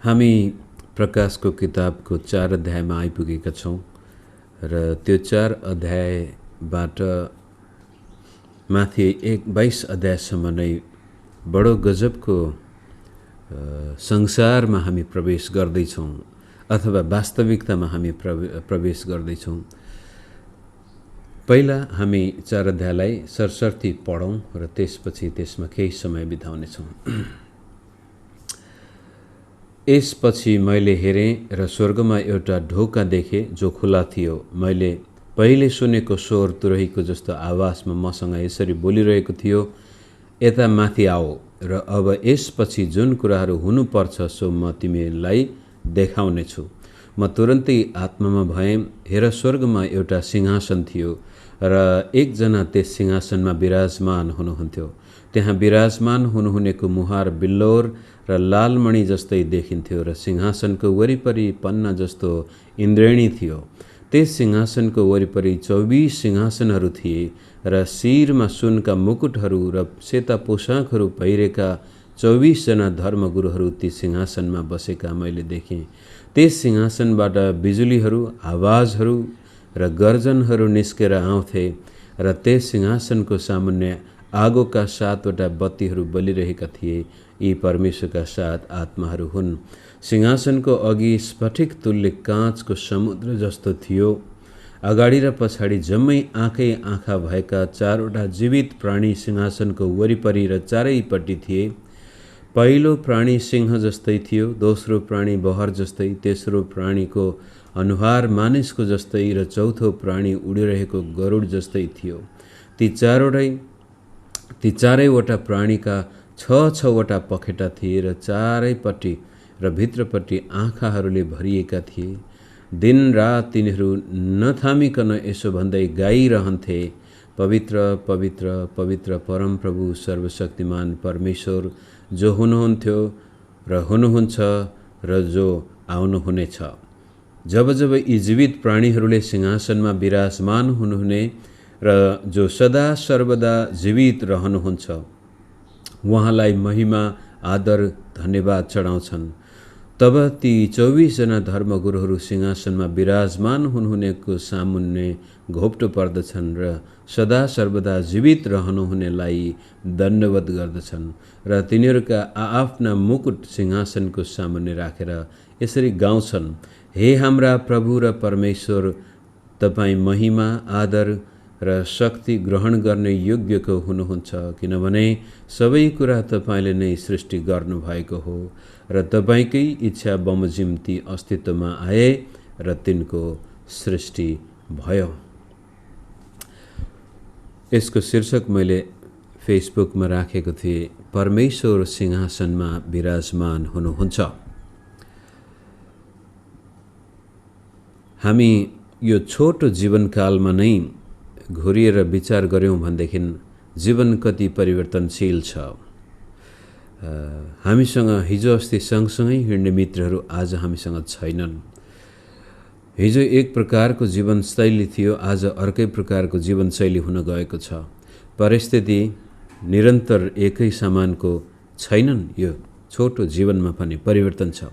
हामी प्रकाशको किताबको 4 अध्यायमा आइपुगेका छौँ र त्यो 4 अध्यायबाट माथि 22 अध्यायसम्म नै बडो गजबको संसारमा हामी प्रवेश गर्दैछौँ अथवा वास्तविकतामा हामी प्रवेश गर्दैछौँ। पहिला हामी 4 अध्यायलाई सरसर्ती पढौँ र त्यसपछि त्यसमा केही समय बिताउनेछौँ। यसपछि मैले हेरेँ र स्वर्गमा एउटा ढोका देखेँ जो खुला थियो। मैले पहिले सुनेको स्वर तुरहीको जस्तो आवाजमा मसँग यसरी बोलिरहेको थियो, यता माथि आओ र अब यसपछि जुन कुराहरू हुनुपर्छ सो म तिमीलाई देखाउनेछु। म तुरन्तै आत्मामा भएँ। हेर, स्वर्गमा एउटा सिंहासन थियो र एकजना त्यस सिंहासनमा विराजमान हुनुहुन्थ्यो। त्यहाँ विराजमान हुनुहुनेको मुहार बिल्लोर र लालमणि जस्तै देखिन्थ्यो र सिंहासनको वरिपरि पन्ना जस्तो इन्द्रेणी थियो। त्यस सिंहासनको वरिपरि 24 सिंहासनहरू थिए र शिरमा सुनका मुकुटहरू र सेता पोशाकहरू पहिरेका 24 जना धर्मगुरुहरू ती सिंहासनमा बसेका मैले देखेँ। त्यस सिंहासनबाट बिजुलीहरू, आवाजहरू र गर्जनहरू निस्केर आउँथे र त्यस सिंहासनको सामुन्ने आगोका 7वटा बत्तीहरू बलिरहेका थिए। यी परमेश्वरका 7 आत्माहरू हुन्। सिंहासनको अघि स्फटिक तुल्य काँचको समुद्र जस्तो थियो। अगाडि र पछाडि जम्मै आँखै आँखा भएका 4वटा जीवित प्राणी सिंहासनको वरिपरि र चारैपट्टि थिए। पहिलो प्राणी सिंह जस्तै थियो, दोस्रो प्राणी बहर जस्तै, तेस्रो प्राणीको अनुहार मानिसको जस्तै र चौथो प्राणी उडिरहेको गरुड जस्तै थियो। ती चारैवटा प्राणीका 6-6वटा पखेटा थिए र चारैपट्टि र भित्रपट्टि आँखाहरूले भरिएका थिए। दिन रात तिनीहरू नथामिकन यसो भन्दै गाइरहन्थे, पवित्र पवित्र पवित्र परमप्रभु सर्वशक्तिमान परमेश्वर, जो हुनुहुन्थ्यो र हुनुहुन्छ र जो आउनुहुनेछ। जब जब यी जीवित प्राणीहरूले सिंहासनमा विराजमान हुनुहुने र जो सदा सर्वदा जीवित रहनुहुन्छ उहाँलाई महिमा, आदर, धन्यवाद चढाउँछन्, तब ती 24 जना धर्मगुरुहरू सिंहासनमा विराजमान हुनुहुनेको सामुन्ने घोप्टो पर्दछन् र सदा सर्वदा जीवित रहनुहुनेलाई दण्डवत गर्दछन् र तिनीहरूका आआफ्ना मुकुट सिंहासनको सामुन्ने राखेर यसरी गाउँछन्, हे हाम्रा प्रभु र परमेश्वर, तपाईँ महिमा, आदर र शक्ति ग्रहण गर्ने योग्यको हुनुहुन्छ, किनभने सबै कुरा तपाईले नै सृष्टि गर्नुभएको हो र तपाईकै इच्छा बमोजिम ती अस्तित्वमा आए र तिनको सृष्टि भयो। यसको शीर्षक मैले फेसबुकमा राखेको थिएँ, परमेश्वर सिंहासनमा विराजमान हुनुहुन्छ। हामी यो छोटो जीवनकालमा नै घुरिएर विचार गर्यौं भनेदेखि जीवन कति परिवर्तनशील छ। हामीसँग हिजो अस्ति सँगसँगै हिँड्ने मित्रहरू आज हामीसँग छैनन्। हिजो एक प्रकारको जीवनशैली थियो, आज अर्कै प्रकारको जीवनशैली हुन गएको छ। परिस्थिति निरन्तर एकै समानको छैनन्। यो छोटो जीवनमा पनि परिवर्तन छ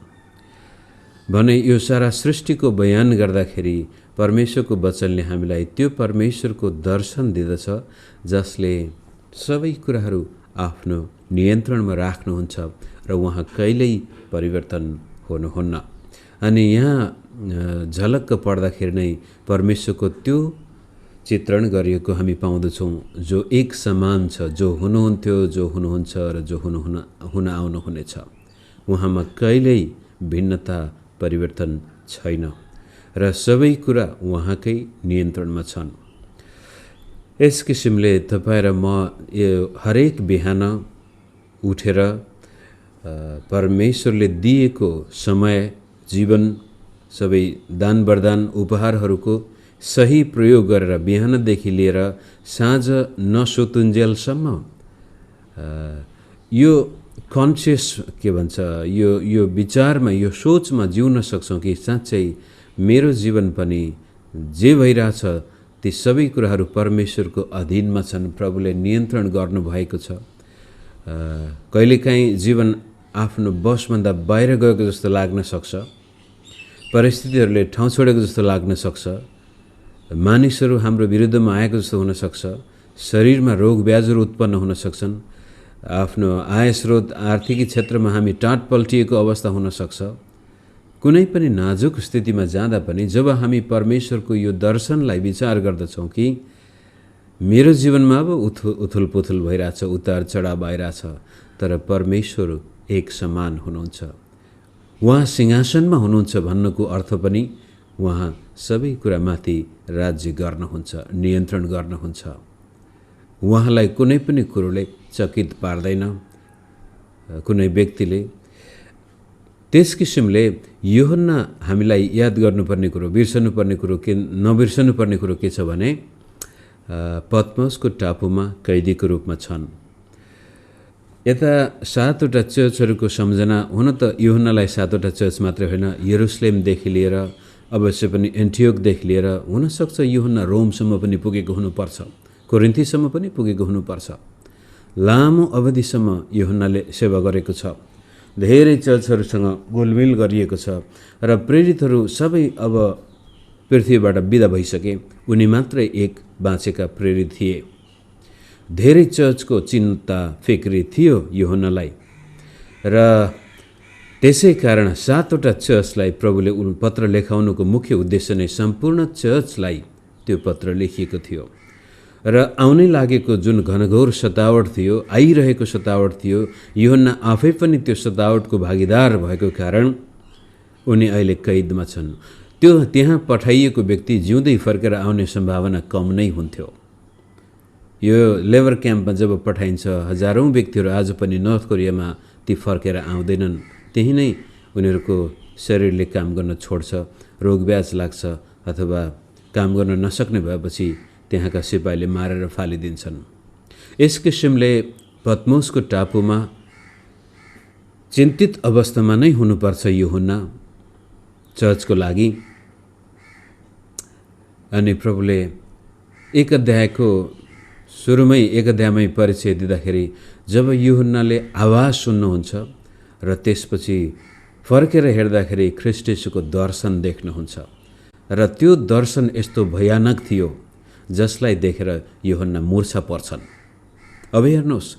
भने यो सारा सृष्टिको बयान गर्दाखेरि परमेश्वरको वचनले हामीलाई त्यो परमेश्वरको दर्शन दिदछ जसले सबै कुराहरू आफ्नो नियन्त्रणमा राख्नुहुन्छ र उहाँ कहिल्यै परिवर्तन हुनुहुन्न। अनि यहाँ झलक्क पढ्दाखेरि नै परमेश्वरको त्यो चित्रण गरिएको हामी पाउँदछौँ, जो एक समान छ, जो हुनुहुन्थ्यो, जो हुनुहुन्छ र जो हुन आउनुहुनेछ। उहाँमा कहिल्यै भिन्नता, परिवर्तन छैन र सबै कुरा उहाँकै नियन्त्रणमा छन्। यस किसिमले तपाईँ र म यो हरेक बिहान उठेर परमेश्वरले दिएको समय, जीवन, सबै दान वरदान उपहारहरूको सही प्रयोग गरेर बिहानदेखि लिएर साँझ नसुतुन्जेलसम्म यो कन्सियस के भन्छ, यो विचारमा, यो सोचमा जिउन सक्छौँ कि साँच्चै मेरो जीवन पनि जे भइरहेछ ती सबै कुराहरू परमेश्वरको अधीनमा छन्, प्रभुले नियन्त्रण गर्नुभएको छ। कहिलेकाहीँ जीवन आफ्नो बसभन्दा बाहिर गएको जस्तो लाग्न सक्छ, परिस्थितिहरूले ठाउँ छोडेको जस्तो लाग्न सक्छ, मानिसहरू हाम्रो विरुद्धमा आएको जस्तो हुन सक्छ, शरीरमा रोग ब्याजहरू उत्पन्न हुन सक्छन्, आफ्नो आय स्रोत आर्थिक क्षेत्रमा हामी टाँट पल्टिएको अवस्था हुन सक्छ। कुनै पनि नाजुक स्थितिमा जाँदा पनि जब हामी परमेश्वरको यो दर्शनलाई विचार गर्दछौँ कि मेरो जीवनमा अब उथुल पुथुल भइरहेछ, उतार चढाव आइरहेछ, तर परमेश्वर एक समान हुनुहुन्छ, उहाँ सिंहासनमा हुनुहुन्छ भन्नुको अर्थ पनि उहाँ सबै कुरामाथि राज्य गर्नुहुन्छ, नियन्त्रण गर्नुहुन्छ। उहाँलाई कुनै पनि कुरोले चकित पार्दैन कुनै व्यक्तिले। त्यस किसिमले यूहन्ना हामीलाई याद गर्नुपर्ने कुरो, बिर्सनुपर्ने कुरो के नबिर्सनुपर्ने कुरो के छ भने पत्मसको टापुमा कैदीको रूपमा छन्। यता 7वटा चर्चहरूको सम्झना हुन त यूहन्नालाई 7वटा चर्च मात्रै होइन, यरुसलेमदेखि लिएर अवश्य पनि एन्टियोकदेखि लिएर हुनसक्छ यूहन्ना रोमसम्म पनि पुगेको हुनुपर्छ, कोरिन्थीसम्म पनि पुगेको हुनुपर्छ। लामो अवधिसम्म यूहन्नाले सेवा गरेको छ, धेरै चर्चहरूसँग गोलमेल गरिएको छ र प्रेरितहरू सबै अब पृथ्वीबाट बिदा भइसके, उनी मात्रै एक बाँचेका प्रेरित थिए। धेरै चर्चको चिन्ता फिक्री थियो यूहन्नालाई र त्यसै कारण 7वटा चर्चलाई प्रभुले पत्र लेखाउनुको मुख्य उद्देश्य नै सम्पूर्ण चर्चलाई त्यो पत्र लेखिएको थियो र आउनै लागेको जुन घनघोर सतावट थियो, आइरहेको सतावट थियो, यूहन्ना आफै पनि त्यो सतावटको भागीदार भएको कारण उनी अहिले कैदमा छन्। त्यो त्यहाँ पठाइएको व्यक्ति जिउँदै फर्केर आउने सम्भावना कम नै हुन्थ्यो। यो लेबर क्याम्पमा जब पठाइन्छ, हजारौं व्यक्तिहरू आज पनि नर्थ कोरियामा ती फर्केर आउँदैनन्। त्यही नै उनीहरूको शरीरले काम गर्न छोड्छ, रोगब्याज लाग्छ अथवा काम गर्न नसक्ने भएपछि त्यहाँका सिपाहीले मारेर फालिदिन्छन्। यस किसिमले पत्मोसको टापुमा चिन्तित अवस्थामा नै हुनुपर्छ यूहन्ना चर्चको लागि। अनि प्रभुले एक अध्यायको सुरुमै एक अध्यायमै परिचय दिँदाखेरि जब यूहन्नाले आवाज सुन्नुहुन्छ र त्यसपछि फर्केर हेर्दाखेरि ख्रीष्ट येशूको दर्शन देख्नुहुन्छ र त्यो दर्शन यस्तो भयानक थियो जसलाई देखेर यूहन्ना मूर्छा पर्छन्। अब हेर्नुहोस्,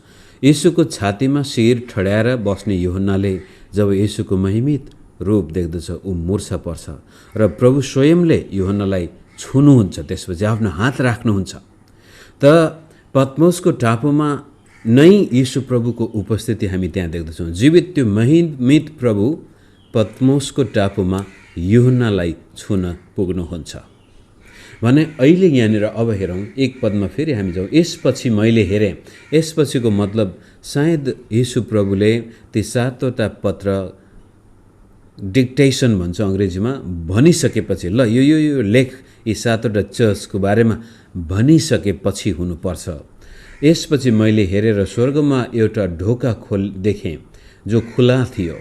येशूको छातीमा शिर ठड्याएर बस्ने यूहन्नाले जब येशूको महिमित रूप देख्दछ ऊ मूर्छा पर्छ र प्रभु स्वयंले यूहन्नालाई छुनुहुन्छ, त्यसपछि आफ्नो हात राख्नुहुन्छ। त पत्मोसको टापुमा नै यीशु प्रभुको उपस्थिति हामी त्यहाँ देख्दछौँ। जीवित त्यो महिमित प्रभु पत्मोसको टापुमा यूहन्नालाई छुन पुग्नुहुन्छ भने अहिले यहाँनिर अब हेरौँ, एक पदमा फेरि हामी जाउँ। यसपछि मैले हेरेँ, यसपछिको मतलब सायद यीशु प्रभुले ती 7वटा पत्र डिक्टेसन भन्छ अङ्ग्रेजीमा भनिसकेपछि, ल यो यो यो लेख यी 7वटा चर्चको बारेमा भनिसकेपछि हुनुपर्छ। यसपछि मैले हेरेर स्वर्गमा एउटा ढोका देखेँ जो खुला थियो।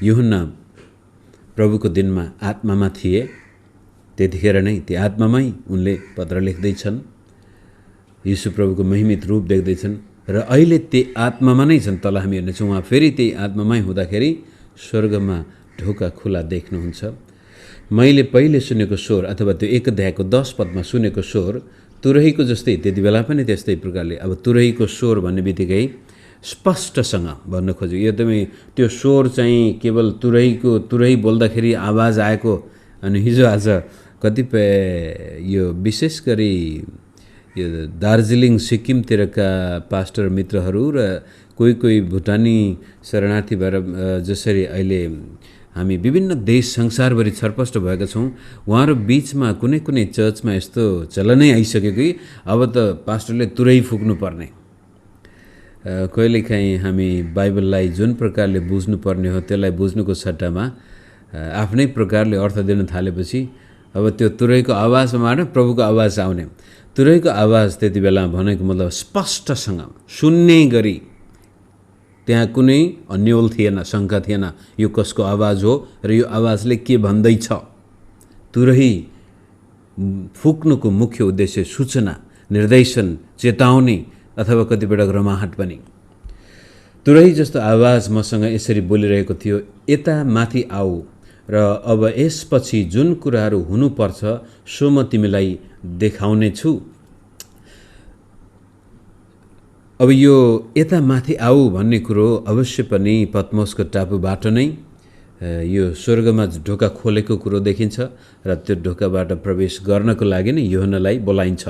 यूहन्ना प्रभुको दिनमा आत्मामा थिए, त्यतिखेर नै त्यो आत्मामै उनले पत्र लेख्दैछन्, यीशु प्रभुको महिमित रूप देख्दैछन् र अहिले त्यही आत्मामा नै छन्। तल हामी हेर्नेछौँ, उहाँ फेरि त्यही आत्मामै हुँदाखेरि स्वर्गमा ढोका खुला देख्नुहुन्छ। मैले पहिले सुनेको स्वर अथवा त्यो 1 अध्यायको 10 पदमा सुनेको स्वर तुरहीको जस्तै, त्यति बेला पनि त्यस्तै प्रकारले, अब तुरहीको स्वर भन्ने बित्तिकै स्पष्टसँग भन्न खोज्यो। एकदमै त्यो स्वर चाहिँ केवल तुरही बोल्दाखेरि आवाज आएको। अनि हिजो आज कतिपय यो विशेष गरी यो दार्जिलिङ सिक्किमतिरका पास्टर मित्रहरू र कोही भुटानी शरणार्थी भएर जसरी अहिले हामी विभिन्न देश संसारभरि छरपष्ट भएका छौँ, उहाँहरू बिचमा कुनै चर्चमा यस्तो चलनै आइसक्यो कि अब त पास्टरले तुरै फुक्नुपर्ने। कहिलेकाहीँ हामी बाइबललाई जुन प्रकारले बुझ्नुपर्ने हो त्यसलाई बुझ्नुको सट्टामा आफ्नै प्रकारले अर्थ दिन थालेपछि अब त्यो तुरैको आवाजबाट प्रभुको आवाज आउने। तुरैको आवाज त्यति बेला भनेको मतलब स्पष्टसँग सुन्ने गरी, त्यहाँ कुनै अन्यल थिएन, शङ्का थिएन यो कसको आवाज हो र यो आवाजले के भन्दैछ। तुरही फुक्नुको मुख्य उद्देश्य सूचना, निर्देशन, चेतावनी अथवा कतिपय रमाहट पनि। तुरही जस्तो आवाज मसँग यसरी बोलिरहेको थियो, यता माथि आऊ र अब यसपछि जुन कुराहरू हुनुपर्छ सो म तिमीलाई देखाउने छु। अब यो यता माथि आऊ भन्ने कुरो अवश्य पनि पत्मोसको टापुबाट नै यो स्वर्गमा ढोका खोलेको कुरो देखिन्छ र त्यो ढोकाबाट प्रवेश गर्नको लागि नै यूहन्नालाई बोलाइन्छ।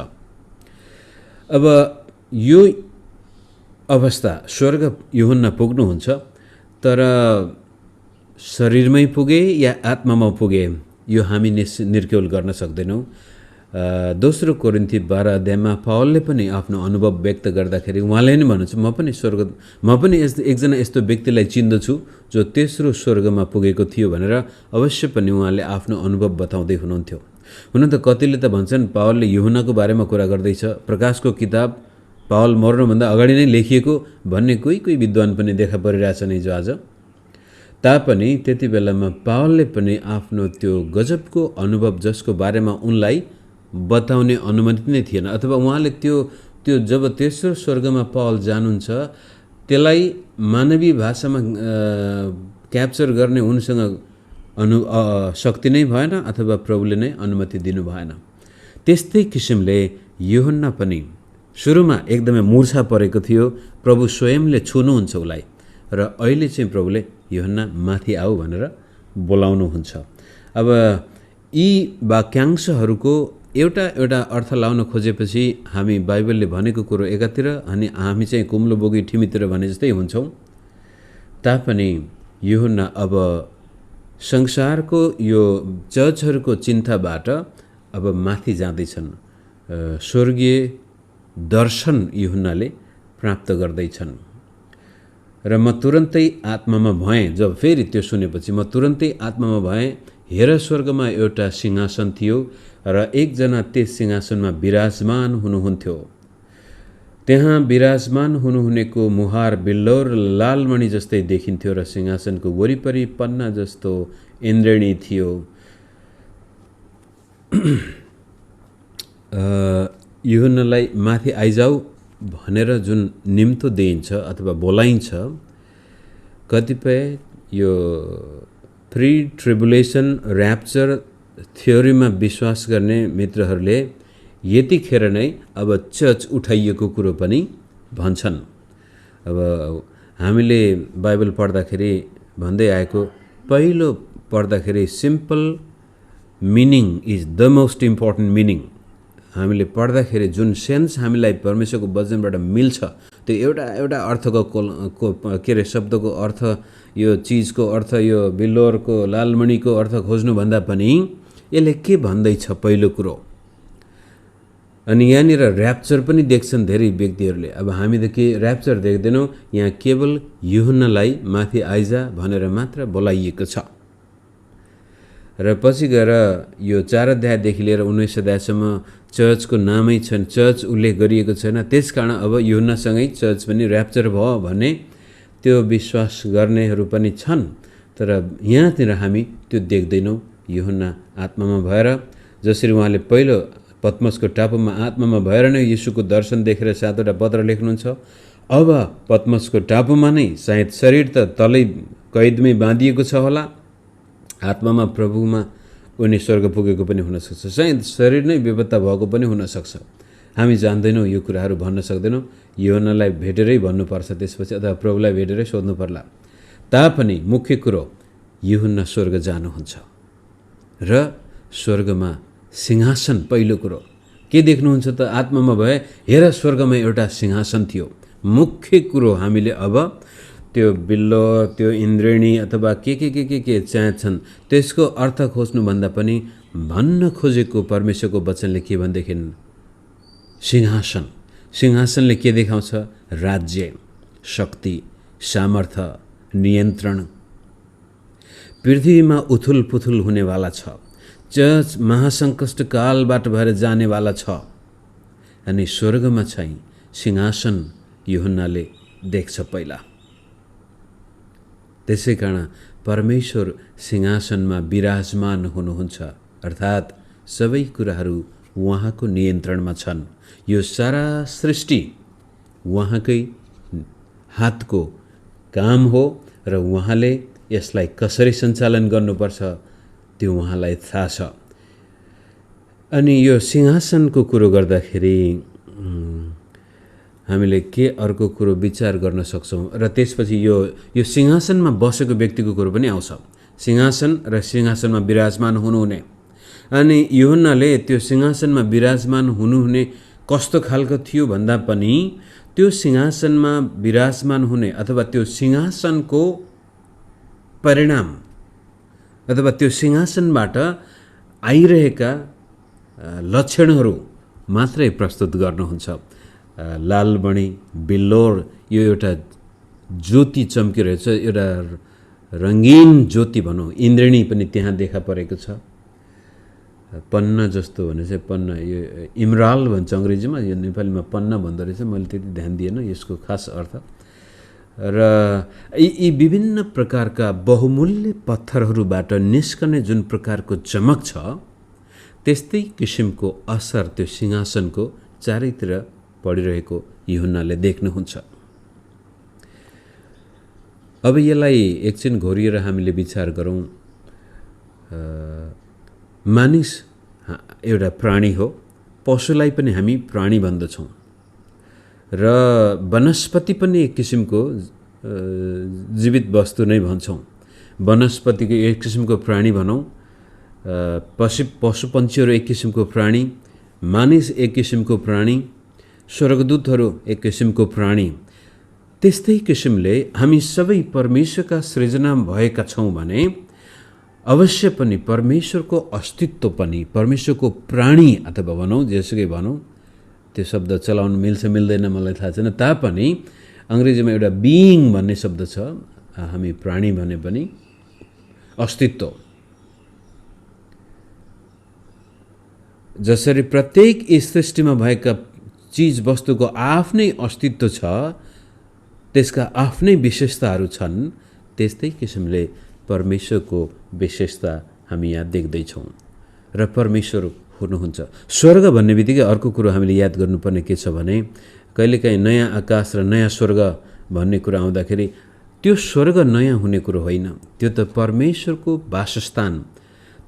अब यो अवस्था स्वर्ग यूहन्ना पुग्नुहुन्छ, तर शरीरमै पुगे या आत्मामा पुगे यो हामी निर्क्युल गर्न सक्दैनौँ। दोस्रो कोरिन्थी 12 अध्यायमा पावलले पनि आफ्नो अनुभव व्यक्त गर्दाखेरि उहाँले नै भन्नुहुन्छ, म पनि एकजना यस्तो व्यक्तिलाई चिन्दछु जो तेस्रो स्वर्गमा पुगेको थियो भनेर अवश्य पनि उहाँले आफ्नो अनुभव बताउँदै हुनुहुन्थ्यो। हुन त कतिले त भन्छन् पावलले यूहन्नाको बारेमा कुरा गर्दैछ, प्रकाशको किताब पावल मर्नुभन्दा अगाडि नै लेखिएको भन्ने कोही विद्वान पनि देखा परिरहेछन् हिजो आज। तापनि त्यति बेलामा पावलले पनि आफ्नो त्यो गजबको अनुभव जसको बारेमा उनलाई बताउने अनुमति नै थिएन, अथवा उहाँले त्यो जब तेस्रो स्वर्गमा पावल जानुहुन्छ त्यसलाई मानवीय भाषामा क्याप्चर गर्ने उनसँग शक्ति नै भएन, अथवा प्रभुले नै अनुमति दिनु भएन। त्यस्तै किसिमले यूहन्ना पनि सुरुमा एकदमै मूर्छा परेको थियो, प्रभु स्वयंले छुनुहुन्छ उसलाई, र अहिले चाहिँ प्रभुले यूहन्ना माथि आऊ भनेर बोलाउनुहुन्छ। अब यी वाक्यांशहरूको एउटा अर्थ लाउन खोजेपछि हामी बाइबलले भनेको कुरो एकातिर अनि हामी चाहिँ कुम्लो बोगी ठिमीतिर भने जस्तै हुन्छौँ। तापनि यूहन्ना अब संसारको यो चर्चहरूको चिन्ताबाट अब माथि जाँदैछन्, स्वर्गीय दर्शन यूहन्नाले प्राप्त गर्दैछन्। र म तुरन्तै आत्मामा भएँ, जब फेरि त्यो सुनेपछि म तुरन्तै आत्मामा भएँ, हेर स्वर्गमा एउटा सिंहासन थियो र एकजना त्यस सिंहासनमा विराजमान हुनुहुन्थ्यो। त्यहाँ विराजमान हुनुहुनेको मुहार बिल्लौर लालमणि जस्तै देखिन्थ्यो र सिंहासनको वरिपरि पन्ना जस्तो इन्द्रेणी थियो। यूहन्नालाई माथि आइजाऊ भनेर जुन निम्तो दिइन्छ अथवा बोलाइन्छ, कतिपय यो प्री ट्रिबुलेसन ऱ्याप्चर थ्योरीमा विश्वास गर्ने मित्रहरूले यतिखेर नै अब चर्च उठाइएको कुरो पनि भन्छन्। अब हामीले बाइबल पढ्दाखेरि भन्दै आएको, पहिलो पढ्दाखेरि simple meaning is the most important meaning. हामीले पढ्दाखेरि जुन सेन्स हामीलाई परमेश्वरको वचनबाट मिल्छ, त्यो एउटा अर्थको के अरे शब्दको अर्थ, यो चिजको अर्थ, यो बिल्लोरको लालमणिको अर्थ खोज्नुभन्दा पनि यसले के भन्दैछ पहिलो कुरो। अनि यहाँनिर ऱ्याप्चर पनि देख्छन् धेरै व्यक्तिहरूले। अब हामी त के ऱ्याप्चर देख्दैनौँ, यहाँ केवल यूहन्नालाई माथि आइजा भनेर मात्र बोलाइएको छ। र पछि गएर यो 4 अध्यायदेखि लिएर 19 अध्यायसम्म चर्चको नामै छैन, चर्च उल्लेख गरिएको छैन। त्यसकारण अब यूहन्नासँगै चर्च पनि ऱ्याप्चर भयो भन्ने त्यो विश्वास गर्नेहरू पनि छन्। तर यहाँतिर हामी त्यो देख्दैनौँ। यूहन्ना आत्मामा भएर, जसरी उहाँले पहिलो पत्मसको टापुमा आत्मामा भएर नै यीशुको दर्शन देखेर 7वटा पत्र लेख्नुहुन्छ, अब पत्मसको टापुमा नै सायद शरीर त तलै कैदमै बाँधिएको छ होला, आत्मामा प्रभुमा उनी स्वर्ग पुगेको पनि हुनसक्छ, सायद शरीर नै बेपत्ता भएको पनि हुनसक्छ। हामी जान्दैनौँ, यो कुराहरू भन्न सक्दैनौँ। यूहन्नालाई भेटेरै भन्नुपर्छ त्यसपछि, अथवा प्रभुलाई भेटेरै सोध्नु पर्ला। तापनि मुख्य कुरो यूहन्ना स्वर्ग जानुहुन्छ र स्वर्गमा सिंहासन, पहिलो कुरो के देख्नुहुन्छ त? आत्मामा भए हेर स्वर्गमा एउटा सिंहासन थियो। मुख्य कुरो हामीले अब त्यो बिल्लो, त्यो इन्द्रेणी अथवा के चाहन्छन् त्यसको अर्थ खोज्नुभन्दा पनि भन्न खोजेको परमेश्वरको वचनले के भनेदेखि सिंहासन। सिंहासनले के देखाउँछ? राज्य, शक्ति, सामर्थ्य, नियन्त्रण। पृथ्वीमा उथुल पुथुल हुनेवाला छ। चर्च महासङ्कष्ट कालबाट भएर जानेवाला छ। अनि स्वर्गमा चाहिँ सिंहासन यूहन्नाले देख्छ पहिला। त्यसै कारण परमेश्वर सिंहासनमा विराजमान हुनुहुन्छ, अर्थात् सबै कुराहरू उहाँको नियन्त्रणमा छन्। यो सारा सृष्टि उहाँकै हातको काम हो र उहाँले यसलाई कसरी सञ्चालन गर्नुपर्छ त्यो उहाँलाई थाहा छ। अनि यो सिंहासनको कुरो गर्दाखेरि हामीले के अर्को कुरो विचार गर्न सक्छौँ र त्यसपछि यो सिंहासनमा बसेको व्यक्तिको कुरो पनि आउँछ। सिंहासन र सिंहासनमा विराजमान हुनुहुने। अनि यूहन्नाले त्यो सिंहासनमा विराजमान हुनुहुने कस्तो खालको थियो भन्दा पनि त्यो सिंहासनमा विराजमान हुने अथवा त्यो सिंहासनको परिणाम अथवा त्यो सिंहासनबाट आइरहेका लक्षणहरू मात्रै प्रस्तुत गर्नुहुन्छ। लालमणि, बिल्लोर, यो एउटा ज्योति चम्किरहेछ, एउटा रङ्गीन ज्योति भनौँ, इन्द्रिणी पनि त्यहाँ देखा परेको छ। पन्ना जस्तो भने चाहिँ पन्ना, यो इमराल भन्छ अङ्ग्रेजीमा, यो नेपालीमा पन्ना भन्दो रहेछ। मैले त्यति ध्यान दिएन यसको खास अर्थ। र यी विभिन्न प्रकारका बहुमूल्य पत्थरहरूबाट निस्कने जुन प्रकारको चमक छ त्यस्तै किसिमको असर त्यो सिंहासनको चारैतिर पडिरहेको यूहन्नाले देख्नुहुन्छ। अब यसलाई एकछिन घोरिएर हामीले विचार गरौँ। मानिस एउटा प्राणी हो, पशुलाई पनि हामी प्राणी भन्दछौँ र वनस्पति पनि एक किसिमको जीवित वस्तु नै भन्छौँ। वनस्पतिको एक किसिमको प्राणी भनौँ, पशुपन्छीहरू एक किसिमको प्राणी, मानिस एक किसिमको प्राणी, स्वर्गदूतहरू एक किसिमको प्राणी। त्यस्तै किसिमले हामी सबै परमेश्वरका सृजना भएका छौँ भने अवश्य पनि परमेश्वरको अस्तित्व पनि, परमेश्वरको प्राणी अथवा भनौँ जेसुकै भनौँ, त्यो शब्द चलाउनु मिल्छ मिल्दैन मलाई थाहा छैन, तापनि अङ्ग्रेजीमा एउटा बिइङ भन्ने शब्द छ। हामी प्राणी भने पनि अस्तित्व, जसरी प्रत्येक सृष्टिमा भएका चिज वस्तुको आफ्नै अस्तित्व छ, त्यसका आफ्नै विशेषताहरू छन्, त्यस्तै किसिमले परमेश्वरको विशेषता हामी यहाँ देख्दैछौँ र परमेश्वर हुनुहुन्छ। स्वर्ग भन्ने बित्तिकै अर्को कुरो हामीले याद गर्नुपर्ने के छ भने कहिलेकाहीँ नयाँ आकाश र नयाँ स्वर्ग भन्ने कुरा आउँदाखेरि त्यो स्वर्ग नयाँ हुने कुरो होइन, त्यो त परमेश्वरको वासस्थान,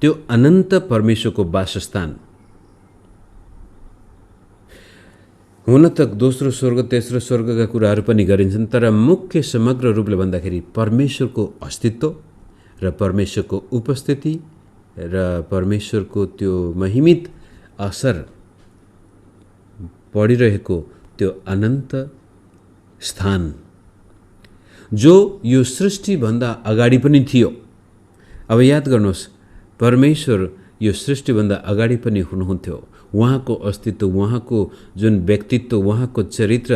त्यो अनन्त परमेश्वरको वासस्थान। हुन त दोस्रो स्वर्ग तेस्रो स्वर्गका कुराहरू पनि गरिन्छन्, तर मुख्य समग्र रूपले भन्दाखेरि परमेश्वरको अस्तित्व र परमेश्वरको उपस्थिति र परमेश्वरको त्यो महिमित असर पढिरहेको त्यो अनन्त स्थान जो यो सृष्टिभन्दा अगाडि पनि थियो। अब याद गर्नुहोस्, परमेश्वर यो सृष्टिभन्दा अगाडि पनि हुनुहुन्थ्यो। उहाँको अस्तित्व, उहाँको जुन व्यक्तित्व, उहाँको चरित्र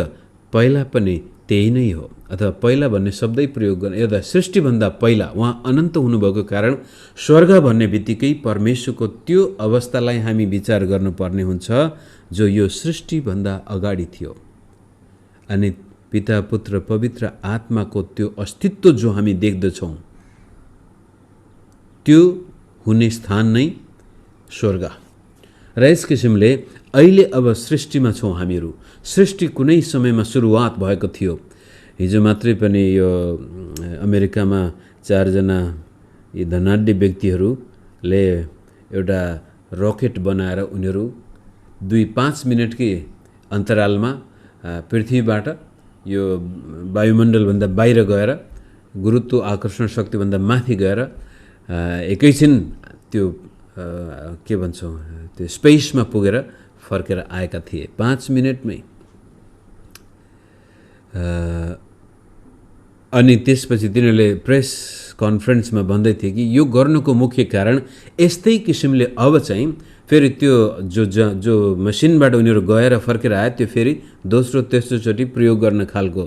पहिला पनि त्यही नै हो, अथवा पहिला भन्ने शब्दै प्रयोग गर्ने, एउटा सृष्टिभन्दा पहिला उहाँ अनन्त हुनुभएको कारण स्वर्ग भन्ने बित्तिकै परमेश्वरको त्यो अवस्थालाई हामी विचार गर्नुपर्ने हुन्छ जो यो सृष्टिभन्दा अगाडि थियो। अनि पिता, पुत्र, पवित्र आत्माको त्यो अस्तित्व जो हामी देख्दछौँ त्यो हुने स्थान नै स्वर्ग। र यस किसिमले अहिले अब सृष्टिमा छौँ हामीहरू। सृष्टि कुनै समयमा सुरुवात भएको थियो। हिजो मात्रै पनि यो अमेरिकामा 4 जना यी धनाढ्य व्यक्तिहरूले एउटा रकेट बनाएर उनीहरू 2-5 मिनटकै अन्तरालमा पृथ्वीबाट यो वायुमण्डलभन्दा बाहिर गएर गुरुत्व आकर्षण शक्तिभन्दा माथि गएर एकैछिन त्यो के भन्छौँ त्यो स्पेसमा पुगेर फर्केर आएका थिए 5 मिनटमै। अनि त्यसपछि तिनीहरूले प्रेस कन्फरेन्समा भन्दै थिए कि यो गर्नुको मुख्य कारण यस्तै किसिमले अब चाहिँ फेरि त्यो जो मसिनबाट उनीहरू गएर फर्केर आए त्यो फेरि दोस्रो तेस्रोचोटि प्रयोग गर्न खालको।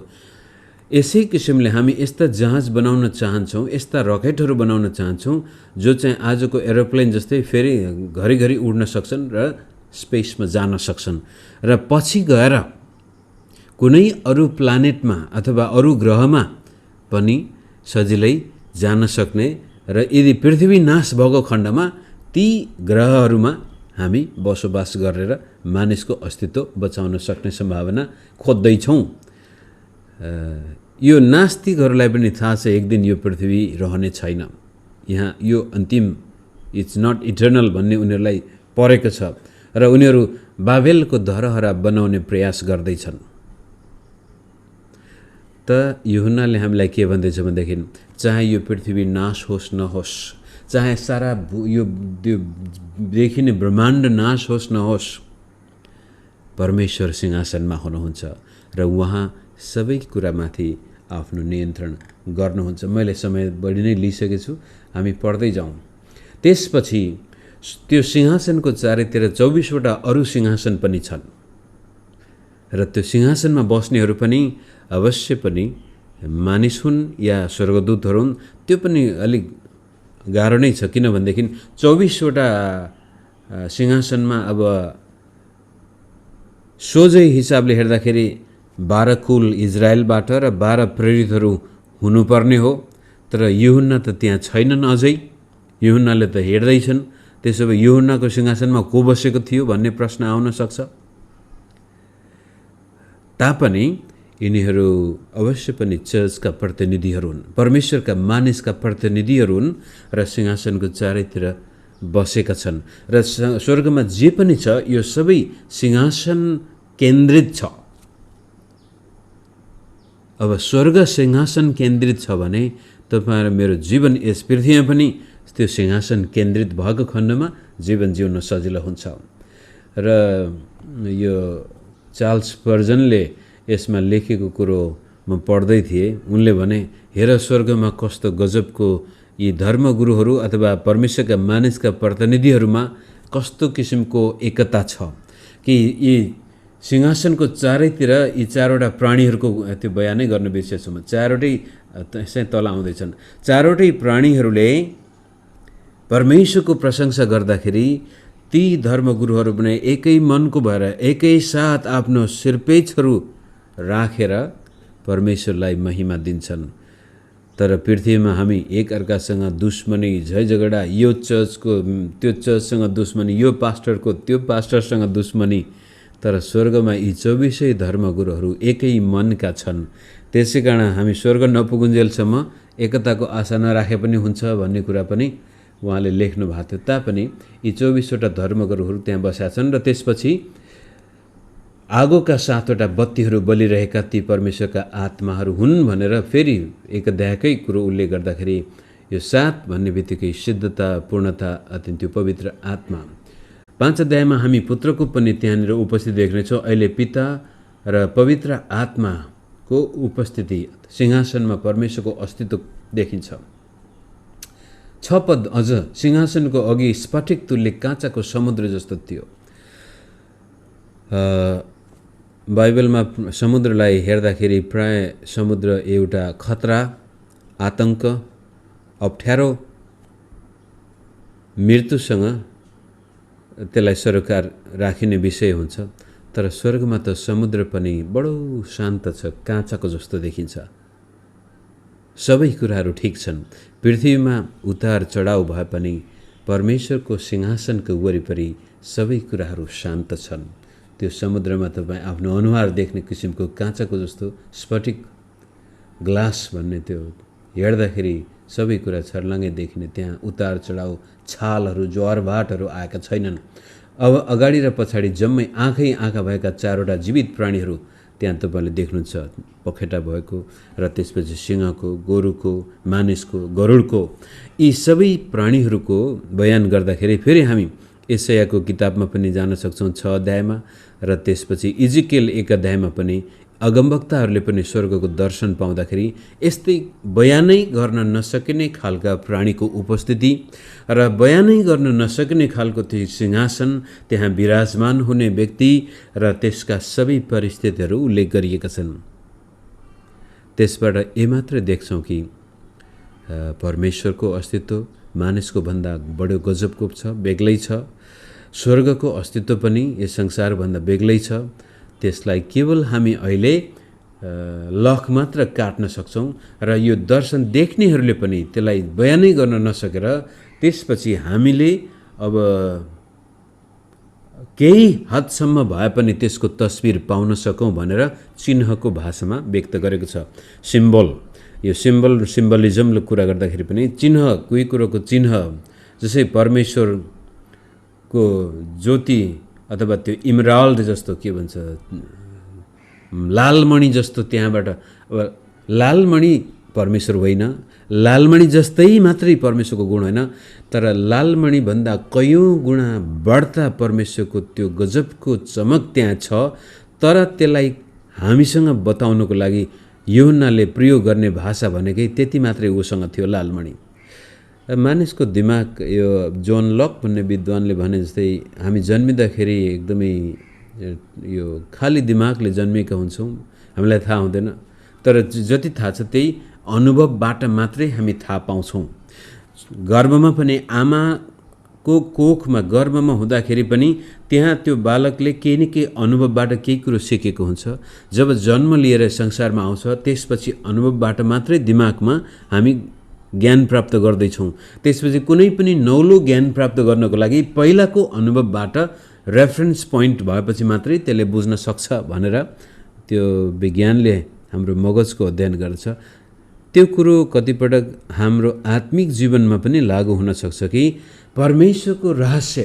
यसै किसिमले हामी यस्ता जहाज बनाउन चाहन्छौँ, यस्ता रकेटहरू बनाउन चाहन्छौँ जो चाहिँ आजको एरोप्लेन जस्तै फेरि घरिघरि उड्न सक्छन् र स्पेसमा जान सक्छन् र पछि गएर कुनै अरू प्लानेटमा अथवा अरू ग्रहमा पनि सजिलै जान सक्ने र यदि पृथ्वी नाश भएको खण्डमा ती ग्रहहरूमा हामी बसोबास गरेर मानिसको अस्तित्व बचाउन सक्ने सम्भावना खोज्दैछौँ। यो नास्तिकहरूलाई पनि थाहा छ एक दिन यो पृथ्वी रहने छैन, यहाँ यो अन्तिम, इट्स नट इटर्नल भन्ने उनीहरूलाई परेको छ र उनीहरू बाबेलको धरहरा बनाउने प्रयास गर्दैछन्। त यूहन्नाले हामीलाई के भन्दैछ भनेदेखि चाहे यो पृथ्वी नाश होस् नहोस्, चाहे सारा यो देखिने ब्रह्माण्ड नाश होस् नहोस्, परमेश्वर सिंहासनमा हुनुहुन्छ र उहाँ सबै कुरामाथि आफ्नो नियन्त्रण गर्नुहुन्छ। मैले समय बढी नै लिइसकेको छु, हामी पढ्दै जाउँ। त्यसपछि त्यो सिंहासनको चारैतिर 24वटा अरू सिंहासन पनि छन् र त्यो सिंहासनमा बस्नेहरू पनि अवश्य पनि मानिस हुन् या स्वर्गदूतहरू हुन्। त्यो पनि अलिक गाह्रो नै छ, किनभनेदेखि 24वटा सिंहासनमा अब सोझै हिसाबले हेर्दाखेरि 12 कुल इजरायलबाट र 12 प्रेरितहरू हुनुपर्ने हो, तर यूहन्ना त त्यहाँ छैनन् अझै, यूहन्नाले त हेर्दैछन्। त्यसो भए यूहन्नाको सिंहासनमा को बसेको थियो भन्ने प्रश्न आउन सक्छ। तापनि यिनीहरू अवश्य पनि चर्चका प्रतिनिधिहरू हुन्, परमेश्वरका मानिसका प्रतिनिधिहरू हुन् र सिंहासनको चारैतिर बसेका छन् र स्वर्गमा जे पनि छ यो सबै सिंहासन केन्द्रित छ। अब स्वर्ग सिंहासन केन्द्रित छ भने तपाईँ र मेरो जीवन यस पृथ्वीमा पनि त्यो सिंहासन केन्द्रित भएको खण्डमा जीवन जिउन सजिलो हुन्छ। र यो चार्ल्स स्पर्जनले यसमा लेखेको कुरो म पढ्दै थिएँ। उनले भने, हेर स्वर्गमा कस्तो गजबको यी धर्मगुरुहरू अथवा परमेश्वरका मानिसका प्रतिनिधिहरूमा कस्तो किसिमको एकता छ कि यी सिंहासनको चारैतिर यी चारवटा प्राणीहरूको, त्यो बयानै गर्न बिर्सेछु म, चारवटै चाहिँ तल आउँदैछन्। चारवटै प्राणीहरूले परमेश्वरको प्रशंसा गर्दाखेरि ती धर्मगुरुहरू पनि एकै मनको भएर एकै साथ आफ्नो शिरपेचहरू राखेर परमेश्वरलाई महिमा दिन्छन्। तर पृथ्वीमा हामी एक अर्कासँग दुश्मनी, झैझगडा, यो चर्चको त्यो चर्चसँग दुश्मनी, यो पास्टरको त्यो पास्टरसँग दुश्मनी। तर स्वर्गमा यी 24 धर्मगुरुहरू एकै मनका छन्। त्यसै कारण हामी स्वर्ग नपुगुन्जेलसम्म एकताको आशा नराखे पनि हुन्छ भन्ने कुरा पनि उहाँले लेख्नु भएको थियो। तापनि यी 24वटा धर्मगुरुहरू त्यहाँ बसेका छन् र त्यसपछि आगोका 7वटा बत्तीहरू बलिरहेका ती परमेश्वरका आत्माहरू हुन् भनेर फेरि एक अध्यायकै कुरो उल्लेख गर्दाखेरि यो 7 भन्ने बित्तिकै सिद्धता, पूर्णता, अत्यन्त पवित्र आत्मा। 5 अध्यायमा हामी पुत्रको पनि त्यहाँनिर उपस्थिति देख्नेछौँ। अहिले पिता र पवित्र आत्माको उपस्थिति, सिंहासनमा परमेश्वरको अस्तित्व देखिन्छ। 6 पद अझ सिंहासनको अघि स्फटिक तुल्य काँचाको समुद्र जस्तो थियो। बाइबलमा समुद्रलाई हेर्दाखेरि प्राय समुद्र एउटा खतरा, आतंक, अप्ठ्यारो, मृत्युसँग त्यसलाई सरोकार राखिने विषय हुन्छ। तर स्वर्गमा त समुद्र पनि बडो शान्त छ, काँचाको जस्तो देखिन्छ। सबै कुराहरू ठिक छन्। पृथ्वीमा उतार चढाउ भए पनि परमेश्वरको सिंहासनको वरिपरि सबै कुराहरू शान्त छन्। त्यो समुद्रमा तपाईँ आफ्नो अनुहार देख्ने किसिमको काँचाको जस्तो स्फटिक ग्लास भन्ने, त्यो हेर्दाखेरि सबै कुरा छर्लङ्गै देखिने। त्यहाँ उतार चढाउ, छालहरू, ज्वारभाटहरू आएका छैनन्। अब अगाडि र पछाडि जम्मै आँखै आँखा भएका 4वटा जीवित प्राणीहरू त्यहाँ तपाईँले देख्नुहुन्छ, पखेटा भएको र त्यसपछि सिंहको, गोरुको, मानिसको, गरुडको। यी सबै प्राणीहरूको बयान गर्दाखेरि फेरि हामी एसायाको किताबमा पनि जान सक्छौँ 6 अध्यायमा, र त्यसपछि इजिकेल 1 अध्यायमा पनि अगमवक्ताहरूले पनि स्वर्गको दर्शन पाउँदाखेरि यस्तै बयानै गर्न नसकिने खालका प्राणीको उपस्थिति र बयानै गर्न नसकिने खालको त्यो सिंहासन, त्यहाँ विराजमान हुने व्यक्ति र त्यसका सबै परिस्थितिहरू उल्लेख गरिएका छन्। त्यसबाट यो मात्र देख्छौँ कि परमेश्वरको अस्तित्व मानिसको भन्दा बडो गजबको छ, बेग्लै छ। स्वर्गको अस्तित्व पनि यस संसारभन्दा बेग्लै छ। त्यसलाई केवल हामी अहिले लख मात्र काट्न सक्छौँ र यो दर्शन देख्नेहरूले पनि त्यसलाई बयानै गर्न नसकेर त्यसपछि हामीले अब केही हदसम्म भए पनि त्यसको तस्बिर पाउन सकौँ भनेर चिन्हको भाषामा व्यक्त गरेको छ। सिम्बल, यो सिम्बलिजमले कुरा गर्दाखेरि पनि चिन्ह, कोही कुरोको चिन्ह, जसै परमेश्वरको ज्योति अथवा त्यो इमराल्ड जस्तो के भन्छ लालमणि जस्तो त्यहाँबाट, अब लालमणि परमेश्वर होइन, लालमणि जस्तै मात्रै परमेश्वरको गुण होइन, तर लालमणि भन्दा कयौँ गुणा बढ्ता परमेश्वरको त्यो गजबको चमक त्यहाँ छ। तर त्यसलाई हामीसँग बताउनको लागि यूहन्नाले प्रयोग गर्ने भाषा भनेकै त्यति मात्रै उसँग थियो, लालमणि। मानिसको दिमाग, यो जोन लक भन्ने विद्वानले भने जस्तै हामी जन्मिँदाखेरि एकदमै यो खाली दिमागले जन्मिएका हुन्छौँ, हामीलाई थाहा हुँदैन। तर जति थाहा छ त्यही अनुभवबाट मात्रै हामी थाहा पाउँछौँ। गर्भमा पनि आमाको कोखमा गर्भमा हुँदाखेरि पनि त्यहाँ त्यो बालकले केही न केही अनुभवबाट केही कुरो सिकेको हुन्छ। जब जन्म लिएर संसारमा आउँछ त्यसपछि अनुभवबाट मात्रै दिमागमा हामी ज्ञान प्राप्त गर्दैछौँ। त्यसपछि कुनै पनि नौलो ज्ञान प्राप्त गर्नको लागि पहिलाको अनुभवबाट रेफरेन्स पोइन्ट भएपछि मात्रै त्यसले बुझ्न सक्छ भनेर त्यो विज्ञानले हाम्रो मगजको अध्ययन गर्छ। त्यो कुरो कतिपटक हाम्रो आत्मिक जीवनमा पनि लागू हुन सक्छ कि परमेश्वरको रहस्य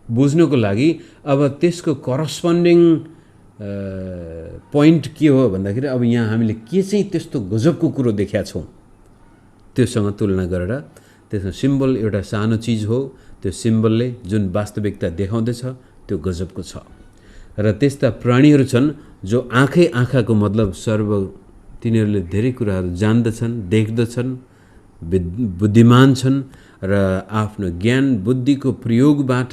बुझ्नको लागि अब त्यसको करस्पोन्डिङ पोइन्ट के हो भन्दाखेरि अब यहाँ हामीले के चाहिँ त्यस्तो गजबको कुरो देखेका छौँ त्योसँग तुलना गरेर, त्यसमा सिम्बल एउटा सानो चिज हो, त्यो सिम्बलले जुन वास्तविकता देखाउँदैछ त्यो गजबको छ। र त्यस्ता प्राणीहरू छन् जो आँखाको मतलब सर्व, तिनीहरूले धेरै कुराहरू जान्दछन्, देख्दछन्, बुद्धिमान छन् र आफ्नो ज्ञान बुद्धिको प्रयोगबाट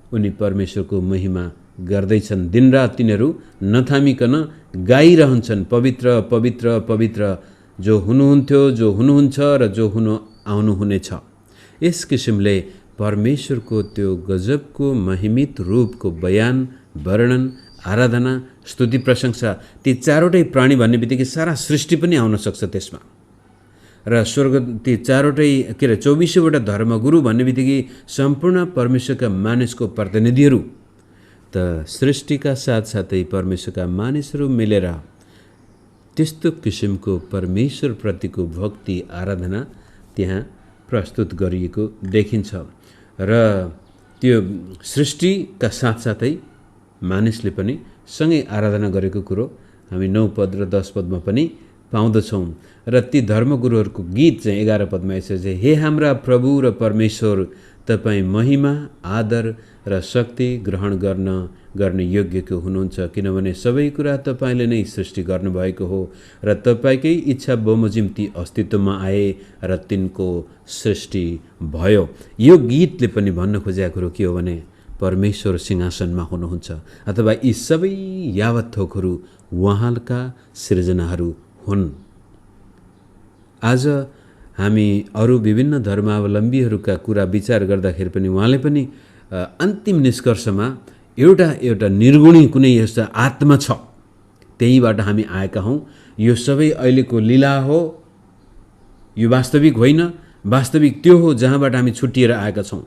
उनी परमेश्वरको महिमा गर्दैछन्। दिनरात तिनीहरू नथामिकन गाइरहन्छन्, पवित्र पवित्र पवित्र जो हुनुहुन्थ्यो, जो हुनुहुन्छ र जो आउनु हुनेछ। यस किसिमले परमेश्वरको त्यो गजबको महिमित रूपको बयान, वर्णन, आराधना, स्तुति, प्रशंसा, ती चारवटै प्राणी भन्ने बित्तिकै सारा सृष्टि पनि आउन सक्छ त्यसमा। र स्वर्ग, ती चारवटै 24वटा धर्मगुरु भन्ने बित्तिकै सम्पूर्ण परमेश्वरका मानिसको प्रतिनिधिहरू, त सृष्टिका साथसाथै परमेश्वरका मानिसहरू मिलेर त्यस्तो किसिमको परमेश्वरप्रतिको भक्ति, आराधना त्यहाँ प्रस्तुत गरिएको देखिन्छ। र त्यो सृष्टिका साथसाथै मानिसले पनि सँगै आराधना गरेको कुरो हामी 9 पद र 10 पदमा पनि पाउँदछौँ। र ती धर्मगुरुहरूको गीत चाहिँ 11 पदमा यसरी चाहिँ, हे हाम्रा प्रभु र परमेश्वर, तपाईँ महिमा, आदर र शक्ति ग्रहण गर्ने योग्यको हुनुहुन्छ, किनभने सबै कुरा तपाईँले नै सृष्टि गर्नुभएको हो र तपाईँकै इच्छा बमोजिम ती अस्तित्वमा आए र तिनको सृष्टि भयो। यो गीतले पनि भन्न खोजेको कुरो के हो भने परमेश्वर सिंहासनमा हुनुहुन्छ, अथवा यी सबै यावत थोकहरू उहाँका सृजनाहरू हुन्। आज हामी अरू विभिन्न धर्मावलम्बीहरूका कुरा विचार गर्दाखेरि पनि उहाँले पनि अन्तिम निष्कर्षमा एउटा निर्गुणी कुनै यस्तो आत्मा छ, त्यहीबाट हामी आएका हौँ, यो सबै अहिलेको लीला हो, यो वास्तविक होइन, वास्तविक त्यो हो जहाँबाट हामी छुट्टिएर आएका छौँ।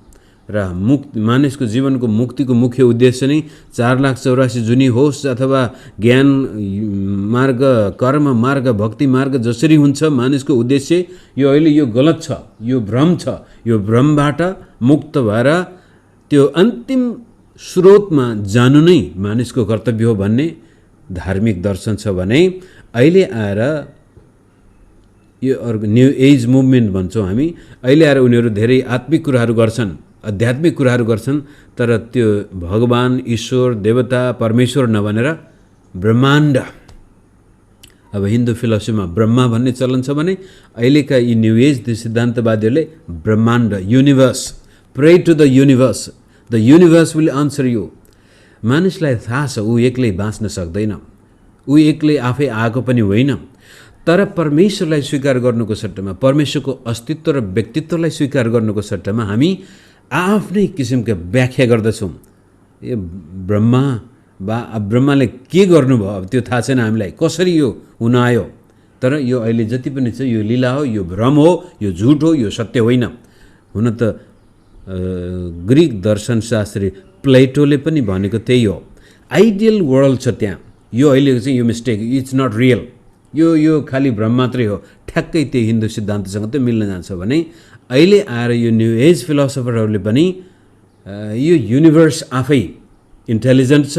र मानिसको जीवनको मुक्तिको मुख्य उद्देश्य नै 4,84,000 जुनी होस् अथवा ज्ञान मार्ग, कर्म मार्ग, भक्ति मार्ग जसरी हुन्छ मानिसको उद्देश्य, यो अहिले यो गलत छ, यो भ्रम छ। यो भ्रमबाट मुक्त भएर त्यो अन्तिम स्रोतमा जानु नै मानिसको कर्तव्य हो भन्ने धार्मिक दर्शन छ भने अहिले आएर यो न्यू एज मुभमेन्ट भन्छौँ हामी, अहिले आएर उनीहरू धेरै आत्मिक कुराहरू गर्छन्, आध्यात्मिक कुराहरू गर्छन्, तर त्यो भगवान, ईश्वर, देवता, परमेश्वर नभनेर ब्रह्माण्ड, अब हिन्दू फिलोसफीमा ब्रह्मा भन्ने चलन छ भने अहिलेका यी न्यू एज सिद्धान्तवादीहरूले ब्रह्माण्ड, universe, pray to the universe will answer you. मानिसलाई थाहा छ ऊ एक्लै बाँच्न सक्दैन, ऊ एक्लै आफै आएको पनि होइन, तर परमेश्वरलाई स्वीकार गर्नुको सट्टामा, परमेश्वरको अस्तित्व र व्यक्तित्वलाई स्वीकार गर्नुको सट्टामा हामी आफ्नै किसिमका व्याख्या गर्दछौँ। यो ब्रह्माले के गर्नुभयो अब त्यो थाहा छैन हामीलाई, कसरी यो हुन आयो, तर यो अहिले जति पनि छ यो लीला हो, यो भ्रम हो, यो झुट हो, यो सत्य होइन। हुन त ग्रिक दर्शनशास्त्री प्लेटोले पनि भनेको त्यही हो। आइडियल वर्ल्ड छ त्यहाँ, यो अहिलेको चाहिँ यो मिस्टेक, इट्स नट रियल, यो खालि भ्रम मात्रै हो, ठ्याक्कै त्यो हिन्दू सिद्धान्तसँग त्यो मिल्न जान्छ भने अहिले आएर यो न्यू एज फिलोसफरहरूले पनि यो युनिभर्स आफै इन्टेलिजेन्ट छ,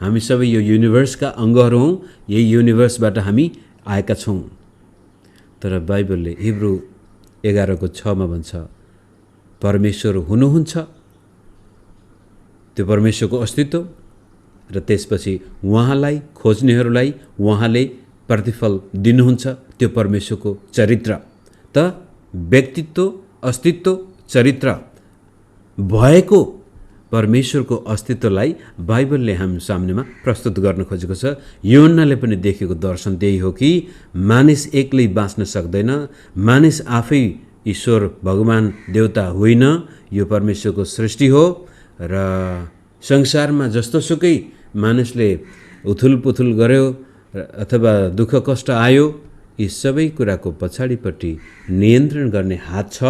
हामी सबै यो युनिभर्सका अङ्गहरू हौँ, यही युनिभर्सबाट हामी आएका छौँ। तर बाइबलले हिब्रू 11:6 भन्छ परमेश्वर हुनुहुन्छ, त्यो परमेश्वरको अस्तित्व, र त्यसपछि उहाँलाई खोज्नेहरूलाई उहाँले प्रतिफल दिनुहुन्छ, त्यो परमेश्वरको चरित्र। त व्यक्तित्व, अस्तित्व, चरित्र भएको परमेश्वरको अस्तित्वलाई बाइबलले हामी सामनेमा प्रस्तुत गर्न खोजेको छ। यूहन्नाले पनि देखेको दर्शन त्यही हो कि मानिस एक्लै बाँच्न सक्दैन, मानिस आफै ईश्वर भगवान देवता होइन, यो परमेश्वरको सृष्टि हो, र संसारमा जस्तोसुकै मानिसले उथुलपुथुल गर्यो अथवा दुःख कष्ट आयो, यी सबै कुराको पछाडिपट्टि नियन्त्रण गर्ने हात छ,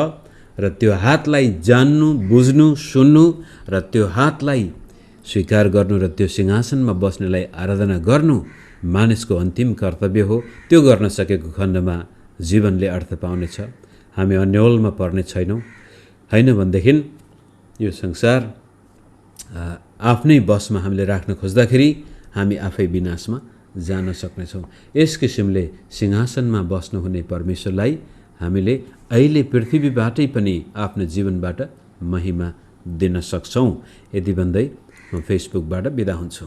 र त्यो हातलाई जान्नु, बुझ्नु, सुन्नु, र त्यो हातलाई स्वीकार गर्नु, र त्यो सिंहासनमा बस्नेलाई आराधना गर्नु मानिसको अन्तिम कर्तव्य हो। त्यो गर्न सकेको खण्डमा जीवनले अर्थ पाउनेछ, हामी अन्यलमा पर्ने छैनौँ। होइन भनेदेखि यो संसार आफ्नै बसमा हामीले राख्न खोज्दाखेरि हामी आफै विनाशमा जान सक्नेछौँ। यस किसिमले सिंहासनमा बस्नुहुने परमेश्वरलाई हामीले अहिले पृथ्वीबाटै पनि आफ्नो जीवनबाट महिमा दिन सक्छौँ। यति भन्दै म फेसबुकबाट बिदा हुन्छु।